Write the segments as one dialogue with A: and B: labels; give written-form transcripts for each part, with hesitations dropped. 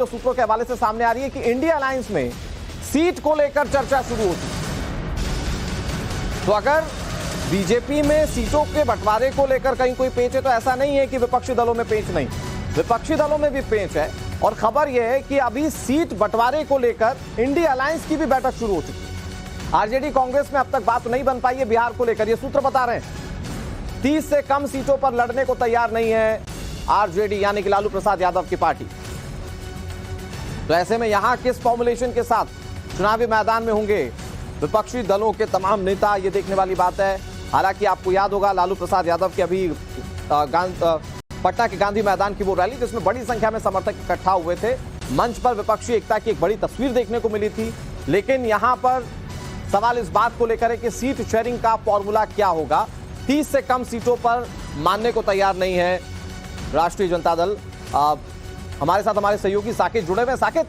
A: सूत्रों के हवाले से सामने आ रही है कि इंडिया अलायंस में सीट को लेकर चर्चा शुरू हो चुकी। तो अगर बीजेपी में सीटों के बंटवारे को लेकर कहीं कोई पेच है तो ऐसा नहीं है कि विपक्षी दलों में पेच नहीं, विपक्षी दलों में भी पेच है। और खबर यह है कि अभी सीट बंटवारे को लेकर इंडिया अलायंस की भी बैठक शुरू हो चुकी है। आरजेडी कांग्रेस में अब तक बात नहीं बन पाई है बिहार को लेकर, ये सूत्र बता रहे हैं 30 से कम सीटों पर लड़ने को तैयार नहीं है आरजेडी यानी कि लालू प्रसाद यादव की पार्टी। तो ऐसे में यहां किस फॉर्मुलेशन के साथ चुनावी मैदान में होंगे विपक्षी दलों के तमाम नेता, ये देखने वाली बात है। हालांकि आपको याद होगा लालू प्रसाद यादव की अभी पटना के गांधी मैदान की वो रैली जिसमें बड़ी संख्या में समर्थक इकट्ठा हुए थे, मंच पर विपक्षी एकता की एक बड़ी तस्वीर देखने को मिली थी। लेकिन यहां पर सवाल इस बात को लेकर है कि सीट शेयरिंग का फॉर्मूला क्या होगा। 30 से कम सीटों पर मानने को तैयार नहीं है राष्ट्रीय जनता दल। हमारे साथ हमारे सहयोगी साकेत जुड़े हुए हैं। साकेत,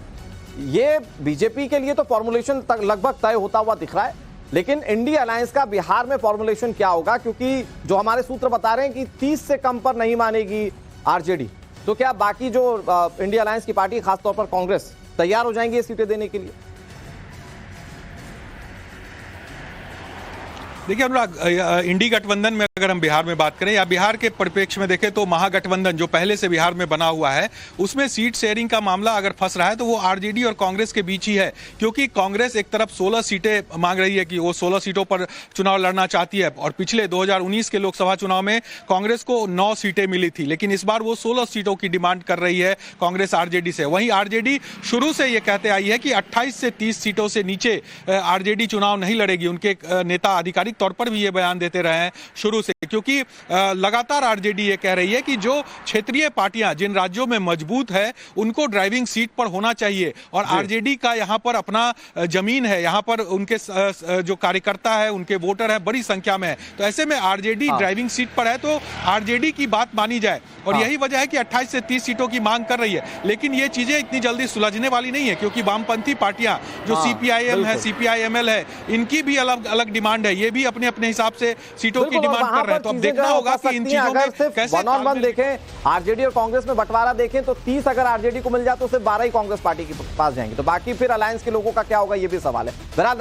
A: ये बीजेपी के लिए तो फॉर्मुलेशन तक लगभग तय होता हुआ दिख रहा है, लेकिन इंडिया अलायंस का बिहार में फॉर्मुलेशन क्या होगा? क्योंकि जो हमारे सूत्र बता रहे हैं कि 30 से कम पर नहीं मानेगी आरजेडी, तो क्या बाकी जो इंडिया अलायंस की पार्टी खासतौर पर कांग्रेस तैयार हो जाएंगी ये सीटें देने के लिए?
B: देखिए अनुराग, इंडी गठबंधन में अगर हम बिहार में बात करें या बिहार के परिप्रेक्ष्य में देखें तो महागठबंधन जो पहले से बिहार में बना हुआ है उसमें सीट शेयरिंग का मामला अगर फंस रहा है तो वो आरजेडी और कांग्रेस के बीच ही है। क्योंकि कांग्रेस एक तरफ 16 सीटें मांग रही है कि वो 16 सीटों पर चुनाव लड़ना चाहती है और पिछले 2019 के लोकसभा चुनाव में कांग्रेस को 9 सीटें मिली थी, लेकिन इस बार वो 16 सीटों की डिमांड कर रही है कांग्रेस आरजेडी से। वहीं आरजेडी शुरू से ये कहते आई है कि 28 से 30 सीटों से नीचे आरजेडी चुनाव नहीं लड़ेगी। उनके नेता आधिकारिक तौर पर भी ये बयान देते रहे हैं शुरू से, क्योंकि लगातार आरजेडी ये कह रही है कि जो क्षेत्रीय पार्टियां जिन राज्यों में मजबूत है उनको ड्राइविंग सीट पर होना चाहिए। और आरजेडी का यहां पर अपना जमीन है, यहां पर उनके जो कार्यकर्ता है, उनके वोटर है, बड़ी संख्या में है। तो ऐसे में आरजेडी ड्राइविंग सीट पर है तो आरजेडी की बात मानी जाए। और यही वजह है कि 28 से 30 सीटों की मांग कर रही है। लेकिन ये चीजें इतनी जल्दी सुलझने वाली नहीं है, क्योंकि वामपंथी पार्टियां जो सीपीआईएम है, सीपीआईएमएल है, इनकी भी अलग अलग डिमांड है। ये भी अपने अपने हिसाब से सीटों की डिमांड कर रहे हैं। तो अब देखना होगा कि इन चीजों में कैसे
A: वन ऑन वन देखें, आरजेडी और कांग्रेस में बंटवारा देखें तो 30 अगर आरजेडी को मिल जाए तो सिर्फ 12 ही कांग्रेस पार्टी के पास जाएंगे, तो बाकी फिर अलायंस के लोगों का क्या होगा ये भी सवाल है।